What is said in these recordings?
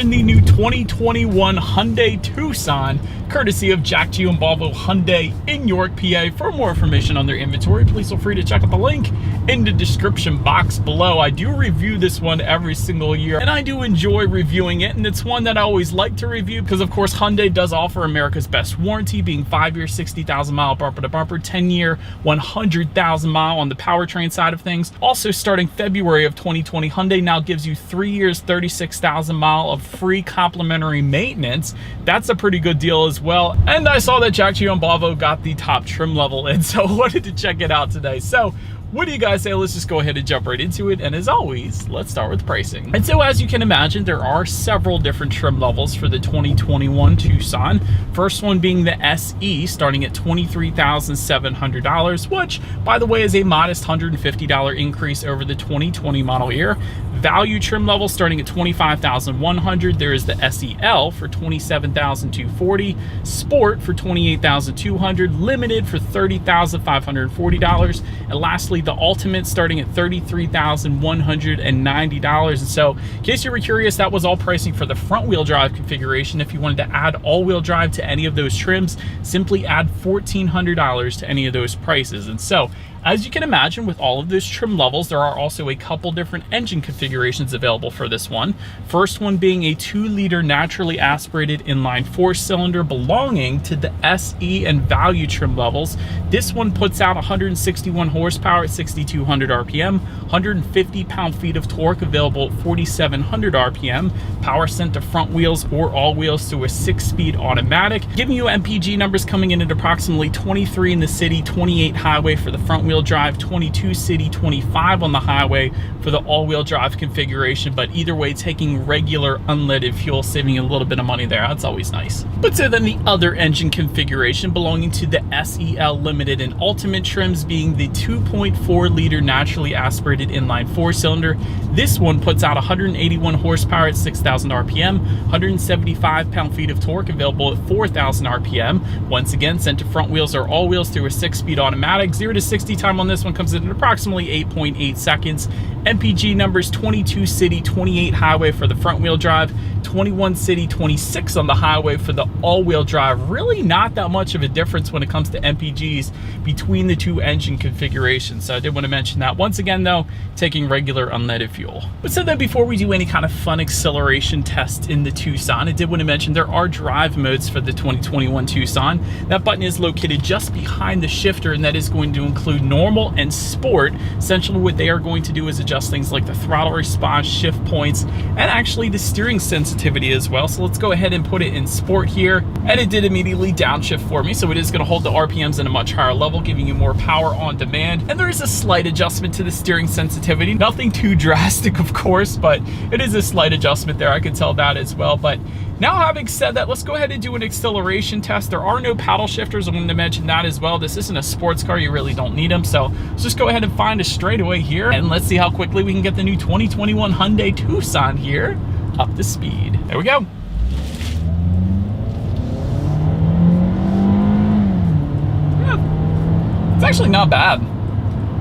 in the new 2021 Hyundai Tucson, courtesy of Jack Giambalvo Hyundai in York, PA. For more information on their inventory, please feel free to check out the link in the description box below. I do review this one every single year, and I do enjoy reviewing it, and it's one that I always like to review because, of course, Hyundai does offer America's best warranty, being 5 year, 60,000 mile bumper to bumper, 10 year, 100,000 mile on the powertrain side of things. Also, starting February of 2020, Hyundai now gives you 3 years, 36,000 mile of free complimentary maintenance. That's a pretty good deal as well. And I saw that Jack Giambalvo got the top trim level in, so I wanted to check it out today. So what do you guys say? Let's just go ahead and jump right into it. And as always, let's start with pricing. And so as you can imagine, there are several different trim levels for the 2021 Tucson. First one being the SE, starting at $23,700, which, by the way, is a modest $150 increase over the 2020 model year. Value trim level starting at $25,100. There is the SEL for $27,240, Sport for $28,200, Limited for $30,540, and lastly the Ultimate starting at $33,190. And so, in case you were curious, that was all pricing for the front wheel drive configuration. If you wanted to add all-wheel drive to any of those trims, simply add $1,400 to any of those prices. And so, as you can imagine, with all of those trim levels, there are also a couple different engine configurations available for this one. First one being a 2-liter naturally aspirated inline 4-cylinder belonging to the SE and value trim levels. This one puts out 161 horsepower at 6,200 RPM, 150 pound-feet of torque available at 4,700 RPM, power sent to front wheels or all wheels through a 6-speed automatic, giving you MPG numbers coming in at approximately 23 in the city, 28 highway for the front wheel drive, 22 city, 25 on the highway for the all-wheel drive configuration. But either way, taking regular unleaded fuel, saving a little bit of money there. That's always nice. But so then the other engine configuration belonging to the SEL Limited and Ultimate trims being the 2.4 liter naturally aspirated inline 4-cylinder. This one puts out 181 horsepower at 6,000 RPM, 175 pound-feet of torque available at 4,000 RPM. Once again, sent to front wheels or all wheels through a 6-speed automatic. 0 to 60 time on this one comes in at approximately 8.8 seconds. MPG numbers 22 city, 28 highway for the front wheel drive, 21 city, 26 on the highway for the all-wheel drive. Really not that much of a difference when it comes to MPGs between the two engine configurations. So I did want to mention that. Once again though, taking regular unleaded fuel. But so then before we do any kind of fun acceleration test in the Tucson, I did want to mention there are drive modes for the 2021 Tucson. That button is located just behind the shifter, and that is going to include normal and sport. Essentially what they are going to do is adjust things like the throttle response, shift points, and actually the steering sensitivity as well. So let's go ahead and put it in sport here, and it did immediately downshift for me, so it is going to hold the RPMs in a much higher level, giving you more power on demand. And there is a slight adjustment to the steering sensitivity, nothing too drastic of course, but it is a slight adjustment there. I can tell that as well. But now, having said that, let's go ahead and do an acceleration test. There are no paddle shifters. I'm going to mention that as well. This isn't a sports car. You really don't need them. So let's just go ahead and find a straightaway here, and let's see how quickly we can get the new 2021 Hyundai Tucson here up to speed. There we go. It's actually not bad.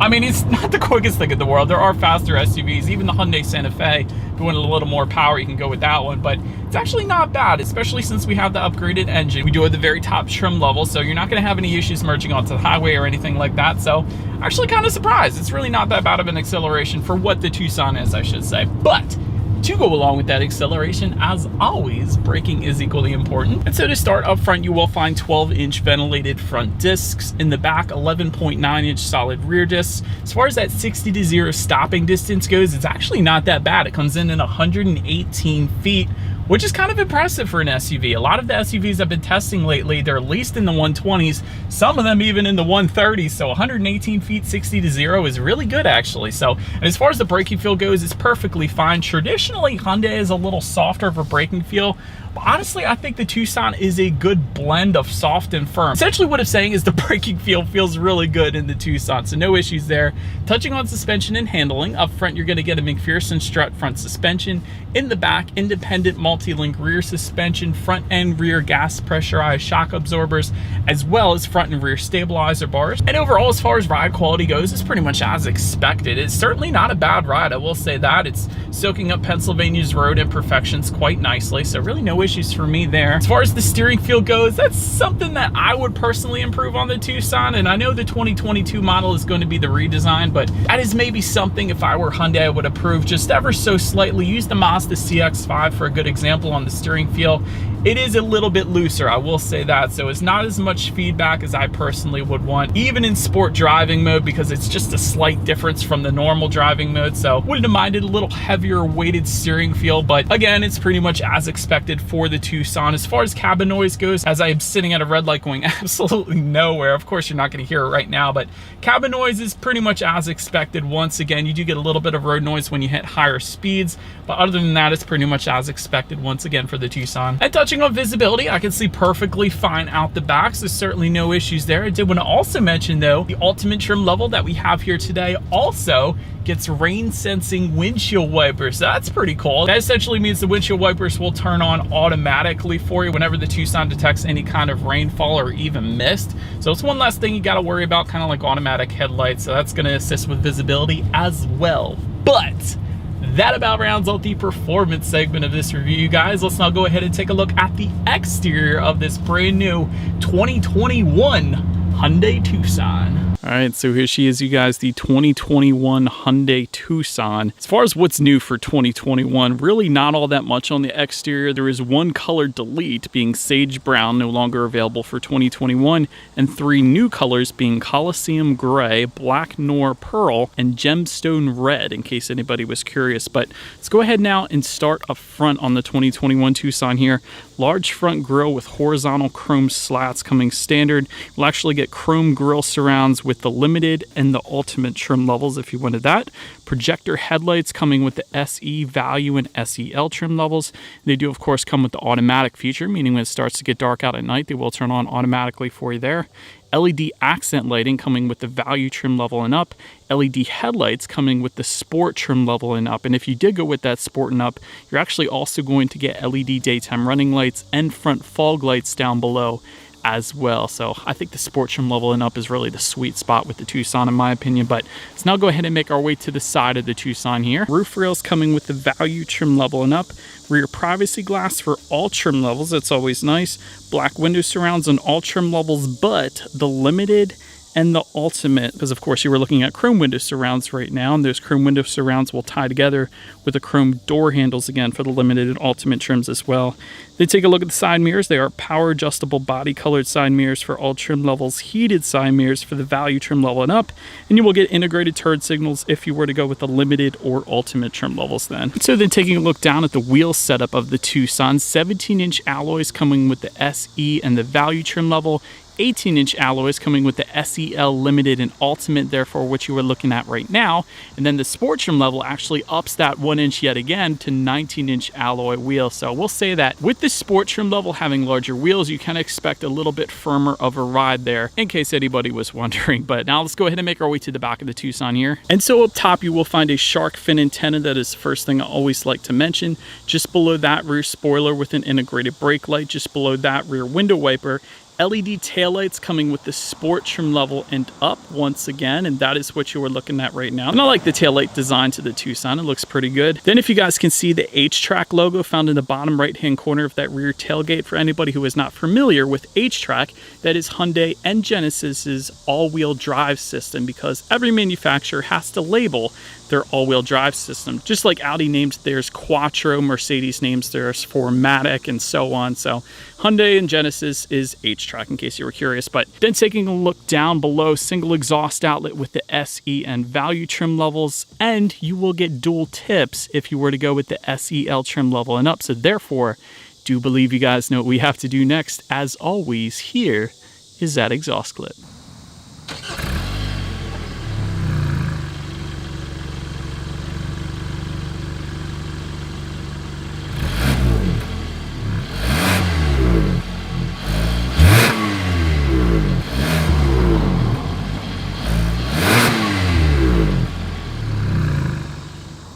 I mean, it's not the quickest thing in the world. There are faster SUVs, even the Hyundai Santa Fe. If you want a little more power, you can go with that one, but it's actually not bad, especially since we have the upgraded engine. We do have the very top trim level, so you're not gonna have any issues merging onto the highway or anything like that. So actually kind of surprised. It's really not that bad of an acceleration for what the Tucson is, I should say. But to go along with that acceleration, as always, braking is equally important. And so to start up front, you will find 12-inch ventilated front discs. In the back, 11.9-inch solid rear discs. As far as that 60 to 0 stopping distance goes, it's actually not that bad. It comes in at 118 feet, which is kind of impressive for an SUV. A lot of the SUVs I've been testing lately, they're at least in the 120s, some of them even in the 130s. So 118 feet, 60 to 0 is really good actually. So, and as far as the braking feel goes, it's perfectly fine. Traditionally, Hyundai is a little softer of a braking feel, but honestly, I think the Tucson is a good blend of soft and firm. Essentially what it's saying is the braking feel feels really good in the Tucson, so no issues there. Touching on suspension and handling, up front you're gonna get a McPherson strut front suspension. In the back, independent multi-link rear suspension, front and rear gas pressurized shock absorbers, as well as front and rear stabilizer bars. And overall, as far as ride quality goes, it's pretty much as expected. It's certainly not a bad ride, I will say that. It's soaking up Pennsylvania's road imperfections quite nicely, so really no issues for me there. As far as the steering feel goes, that's something that I would personally improve on the Tucson, and I know the 2022 model is going to be the redesign, but that is maybe something if I were Hyundai I would approve just ever so slightly. Use the Mazda CX-5 for a good example on the steering feel. It is a little bit looser, I will say that, so it's not as much feedback as I personally would want, even in sport driving mode, because it's just a slight difference from the normal driving mode. So wouldn't have minded a little heavier weighted steering feel, but again, it's pretty much as expected for the Tucson. As far as cabin noise goes, as I am sitting at a red light going absolutely nowhere, of course you're not going to hear it right now, but cabin noise is pretty much as expected. Once again, you do get a little bit of road noise when you hit higher speeds, but other than that, it's pretty much as expected once again for the Tucson. And touching on visibility, I can see perfectly fine out the back, so certainly no issues there. I did want to also mention though, the ultimate trim level that we have here today also gets rain sensing windshield wipers. So that's pretty cool. That essentially means the windshield wipers will turn on automatically for you whenever the Tucson detects any kind of rainfall or even mist. So it's one less thing you got to worry about, kind of like automatic headlights. So that's going to assist with visibility as well. But that about rounds out the performance segment of this review, you guys. Let's now go ahead and take a look at the exterior of this brand new 2021 Hyundai Tucson. All right, so here she is, you guys, the 2021 Hyundai Tucson. As far as what's new for 2021, really not all that much on the exterior. There is one color delete, being sage brown, no longer available for 2021, and 3 new colors being Coliseum Gray, Black Noir Pearl, and Gemstone Red, in case anybody was curious. But let's go ahead now and start up front on the 2021 Tucson here. Large front grille with horizontal chrome slats coming standard. We'll actually get chrome grille surrounds with the limited and the ultimate trim levels if you wanted that. Projector headlights coming with the SE value and SEL trim levels. They do of course come with the automatic feature, meaning when it starts to get dark out at night, they will turn on automatically for you there. LED accent lighting coming with the value trim level and up. LED headlights coming with the sport trim level and up. And if you did go with that sport and up, you're actually also going to get LED daytime running lights and front fog lights down below as well. So I think the sport trim level and up is really the sweet spot with the Tucson in my opinion. But let's now go ahead and make our way to the side of the Tucson here. Roof rails coming with the value trim level and up. Rear privacy glass for all trim levels, that's always nice. Black window surrounds on all trim levels but the limited and the ultimate, because of course you were looking at chrome window surrounds right now, and those chrome window surrounds will tie together with the chrome door handles again for the limited and ultimate trims as well. Then take a look at the side mirrors. They are power adjustable body colored side mirrors for all trim levels, heated side mirrors for the value trim level and up, and you will get integrated turn signals if you were to go with the limited or ultimate trim levels then. So then taking a look down at the wheel setup of the Tucson, 17-inch alloys coming with the SE and the value trim level, 18-inch alloys coming with the SEL limited and ultimate, therefore what you are looking at right now. And then the sport trim level actually ups that 1 inch yet again to 19-inch alloy wheels. So we'll say that with the sport trim level having larger wheels, you can expect a little bit firmer of a ride there, in case anybody was wondering. But now let's go ahead and make our way to the back of the Tucson here. And so up top you will find a shark fin antenna. That is the first thing I always like to mention. Just below that, rear spoiler with an integrated brake light. Just below that, rear window wiper. LED taillights coming with the sport trim level and up once again, and that is what you are looking at right now. And I like the taillight design to the Tucson, it looks pretty good. Then if you guys can see the H-Track logo found in the bottom right hand corner of that rear tailgate, for anybody who is not familiar with H-Track, that is Hyundai and Genesis's all-wheel drive system, because every manufacturer has to label their all-wheel drive system. Just like Audi names theirs Quattro, Mercedes names theirs 4MATIC, and so on. So Hyundai and Genesis is H-Track, in case you were curious. But then taking a look down below, single exhaust outlet with the SE and value trim levels, and you will get dual tips if you were to go with the SEL trim level and up. So therefore, do believe you guys know what we have to do next. As always, here is that exhaust clip.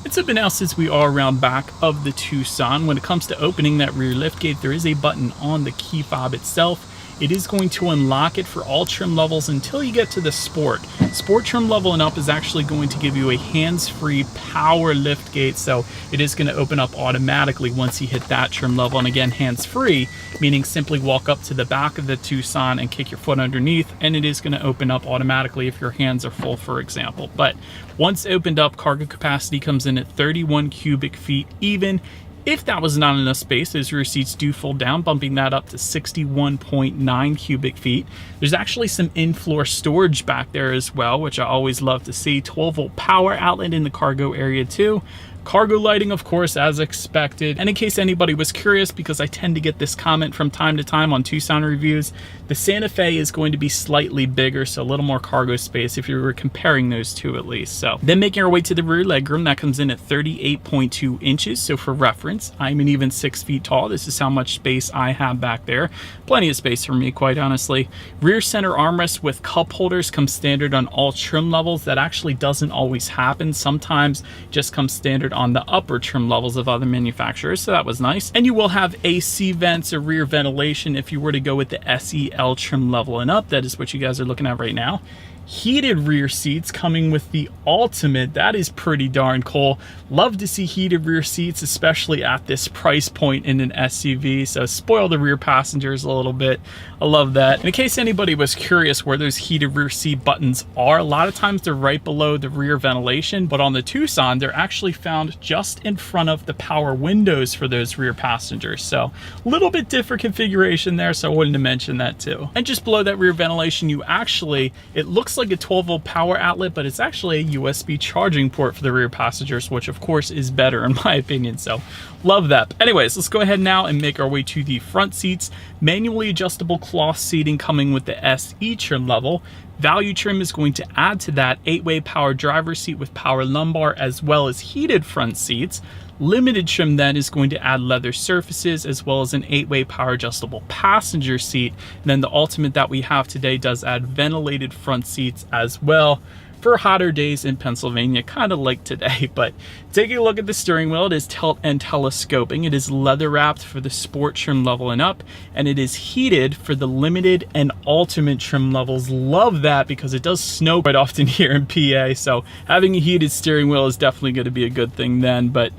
It's been now since we are around back of the Tucson. When it comes to opening that rear liftgate, there is a button on the key fob itself. it is going to unlock it for all trim levels until you get to the Sport. Sport trim level and up is actually going to give you a hands-free power lift gate, so it is going to open up automatically once you hit that trim level. And again, hands-free, meaning simply walk up to the back of the Tucson and kick your foot underneath, and it is going to open up automatically if your hands are full, for example. But once opened up, cargo capacity comes in at 31 cubic feet even. If that was not enough space, those rear seats do fold down, bumping that up to 61.9 cubic feet. There's actually some in-floor storage back there as well, which I always love to see. 12-volt power outlet in the cargo area too. Cargo lighting, of course, as expected. And in case anybody was curious, because I tend to get this comment from time to time on Tucson reviews, the Santa Fe is going to be slightly bigger, so a little more cargo space if you were comparing those two at least. So then making our way to the rear legroom, that comes in at 38.2 inches. So for reference, I'm an even 6 feet tall. This is how much space I have back there. Plenty of space for me, quite honestly. Rear center armrest with cup holders comes standard on all trim levels. That actually doesn't always happen. Sometimes it just comes standard on the upper trim levels of other manufacturers, so that was nice. And you will have AC vents or rear ventilation if you were to go with the SEL trim level and up. That is what you guys are looking at right now. Heated rear seats coming with the Ultimate. That is pretty darn cool. Love to see heated rear seats, especially at this price point in an SUV. So spoil the rear passengers a little bit. I love that. And in case anybody was curious where those heated rear seat buttons are, a lot of times they're right below the rear ventilation, but on the Tucson, they're actually found just in front of the power windows for those rear passengers. So a little bit different configuration there, so I wanted to mention that too. And just below that rear ventilation, you actually, it looks like a 12-volt power outlet, but it's actually a USB charging port for the rear passengers, which of course is better in my opinion, so love that. But anyways, let's go ahead now and make our way to the front seats. Manually adjustable cloth seating coming with the SE trim level. Value trim is going to add to that 8-way power driver's seat with power lumbar as well as heated front seats. Limited trim then is going to add leather surfaces as well as an 8-way power adjustable passenger seat. And then the Ultimate that we have today does add ventilated front seats as well for hotter days in Pennsylvania, kind of like today. But taking a look at the steering wheel, it is tilt and telescoping. It is leather wrapped for the Sport trim level and up, and it is heated for the Limited and Ultimate trim levels. Love that because it does snow quite often here in PA, so having a heated steering wheel is definitely going to be a good thing then. But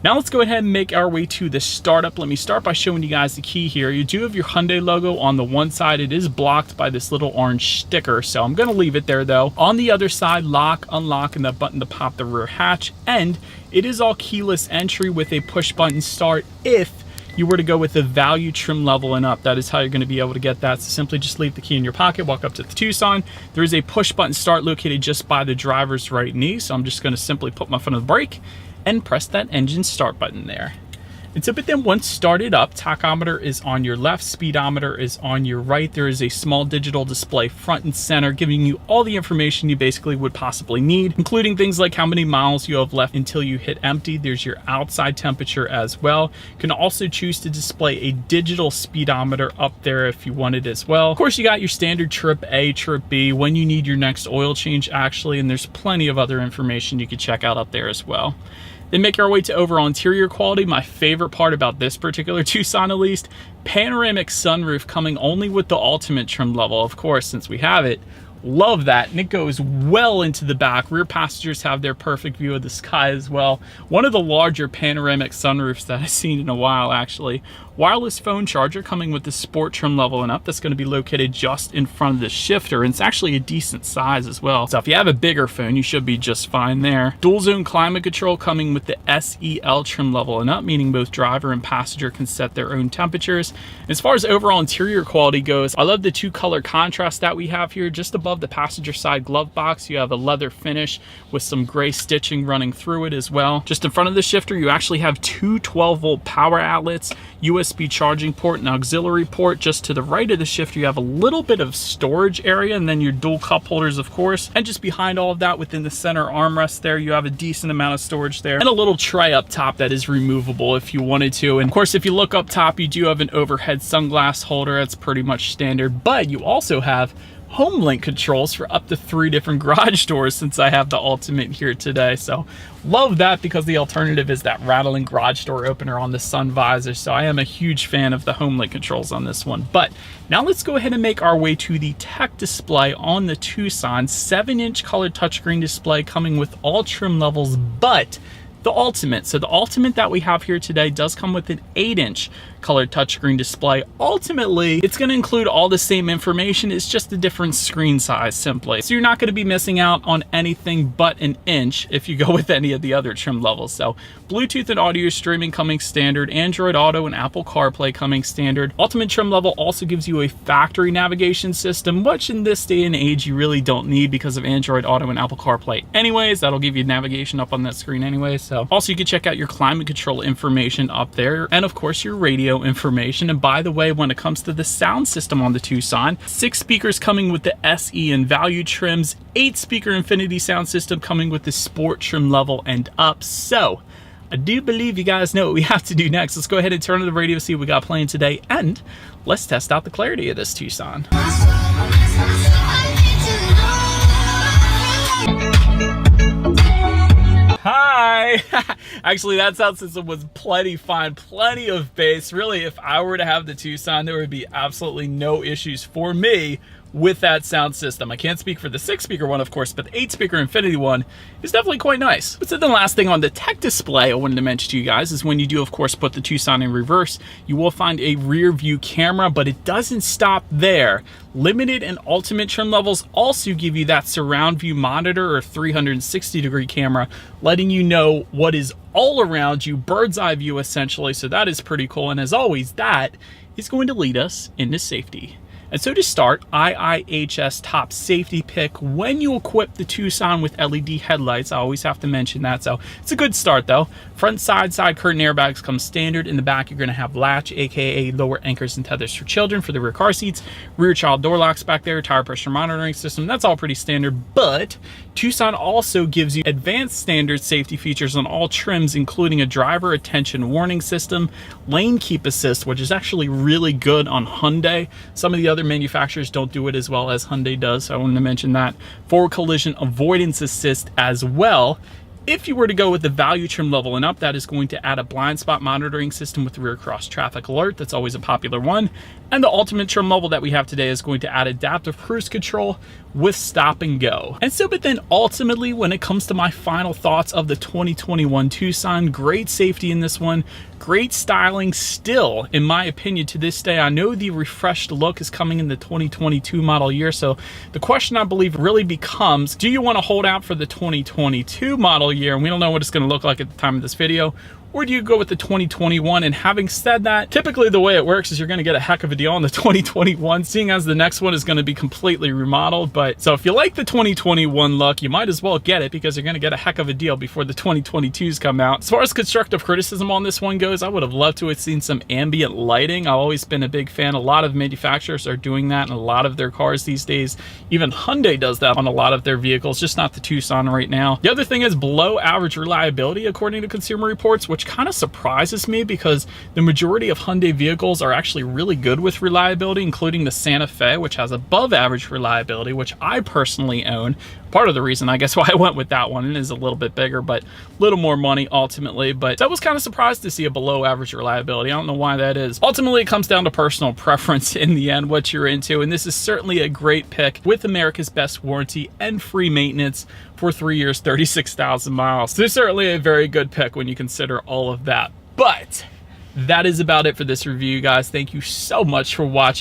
now let's go ahead and make our way to the startup. Let me start by showing you guys the key here. You do have your Hyundai logo on the one side. It is blocked by this little orange sticker, so I'm going to leave it there though. On the other side, lock, unlock, and that button to pop the rear hatch. And it is all keyless entry with a push button start if you were to go with the value trim level and up. That is how you're going to be able to get that. So simply just leave the key in your pocket, walk up to the Tucson. There is a push button start located just by the driver's right knee. So I'm just going to simply put my foot on the brake and press that engine start button there. And so, but then once started up, tachometer is on your left, speedometer is on your right. There is a small digital display front and center giving you all the information you basically would possibly need, including things like how many miles you have left until you hit empty. There's your outside temperature as well. You can also choose to display a digital speedometer up there if you wanted as well. Of course, you got your standard trip A, trip B, when you need your next oil change actually, and there's plenty of other information you could check out up there as well. Then make our way to overall interior quality. My favorite part about this particular Tucson, at least, panoramic sunroof coming only with the Ultimate trim level, of course, since we have it. Love that, and it goes well into the back. Rear passengers have their perfect view of the sky as well. One of the larger panoramic sunroofs that I've seen in a while, actually. Wireless phone charger coming with the Sport trim level and up. That's going to be located just in front of the shifter, and it's actually a decent size as well. So if you have a bigger phone, you should be just fine there. Dual zone climate control coming with the SEL trim level and up, meaning both driver and passenger can set their own temperatures. As far as overall interior quality goes, I love the two-color contrast that we have here. Just above the passenger side glove box, you have a leather finish with some gray stitching running through it as well. Just in front of the shifter, you actually have two 12-volt power outlets, USB charging port and auxiliary port. Just to the right of the shifter, you have a little bit of storage area, and then your dual cup holders, of course. And just behind all of that, within the center armrest there, you have a decent amount of storage there, and a little tray up top that is removable if you wanted to. And of course, if you look up top, you do have an overhead sunglass holder. That's pretty much standard, but you also have home link controls for up to 3 different garage doors since I have the Ultimate here today. So love that, because the alternative is that rattling garage door opener on the sun visor. So I am a huge fan of the home link controls on this one. But now let's go ahead and make our way to the tech display on the Tucson. 7-inch color touchscreen display coming with all trim levels, but the Ultimate. So the Ultimate that we have here today does come with an 8-inch color touchscreen display. Ultimately, it's going to include all the same information. It's just a different screen size simply. So you're not going to be missing out on anything but an inch if you go with any of the other trim levels. So Bluetooth and audio streaming coming standard, Android Auto and Apple CarPlay coming standard. Ultimate trim level also gives you a factory navigation system, which in this day and age you really don't need because of Android Auto and Apple CarPlay anyways. That'll give you navigation up on that screen anyway. So also you can check out your climate control information up there, and of course your radio information. And by the way, when it comes to the sound system on the Tucson, 6 speakers coming with the SE and value trims, 8-speaker Infinity sound system coming with the sport trim level and up. So I do believe you guys know what we have to do next. Let's go ahead and turn on the radio, see what we got playing today, and let's test out the clarity of this Tucson. Hi! Actually, that sound system was plenty fine, plenty of bass. Really, if I were to have the Tucson, there would be absolutely no issues for me with that sound system. I can't speak for the 6-speaker one, of course, but the 8-speaker Infinity one is definitely quite nice. But so the last thing on the tech display I wanted to mention to you guys is when you do, of course, put the Tucson in reverse, you will find a rear view camera, but it doesn't stop there. Limited and Ultimate trim levels also give you that surround view monitor or 360-degree camera, letting you know what is all around you, bird's eye view essentially. So that is pretty cool. And as always, that is going to lead us into safety. And so to start, IIHS top safety pick when you equip the Tucson with LED headlights. I always have to mention that, so it's a good start though. Front side curtain airbags come standard. In the back, you're gonna have latch, AKA lower anchors and tethers for children for the rear car seats. Rear child door locks back there, tire pressure monitoring system. That's all pretty standard, but Tucson also gives you advanced standard safety features on all trims, including a driver attention warning system, lane keep assist, which is actually really good on Hyundai. Some of the other manufacturers don't do it as well as Hyundai does, so I wanted to mention that. Forward collision avoidance assist as well. If you were to go with the value trim level and up, that is going to add a blind spot monitoring system with rear cross traffic alert. That's always a popular one. And the Ultimate trim level that we have today is going to add adaptive cruise control with stop and go. And so, but then ultimately, when it comes to my final thoughts of the 2021 Tucson, great safety in this one, great styling still, in my opinion, to this day. I know the refreshed look is coming in the 2022 model year, so the question I believe really becomes, do you want to hold out for the 2022 model year, and we don't know what it's going to look like at the time of this video, or do you go with the 2021? And having said that, typically the way it works is you're going to get a heck of a deal on the 2021, seeing as the next one is going to be completely remodeled. But so if you like the 2021 look, you might as well get it, because you're going to get a heck of a deal before the 2022s come out. As far as constructive criticism on this one goes, I would have loved to have seen some ambient lighting. I've always been a big fan. A lot of manufacturers are doing that in a lot of their cars these days. Even Hyundai does that on a lot of their vehicles, just not the Tucson right now. The other thing is below average reliability, according to Consumer Reports, which kind of surprises me because the majority of Hyundai vehicles are actually really good with reliability, including the Santa Fe, which has above average reliability, which I personally own. Part of the reason, I guess, why I went with that one. It is a little bit bigger, but a little more money ultimately. But I was kind of surprised to see a below average reliability. I don't know why that is. Ultimately, it comes down to personal preference in the end, what you're into. And this is certainly a great pick with America's best warranty and free maintenance for 3 years, 36,000 miles. So certainly a very good pick when you consider all of that. But that is about it for this review, guys. Thank you so much for watching.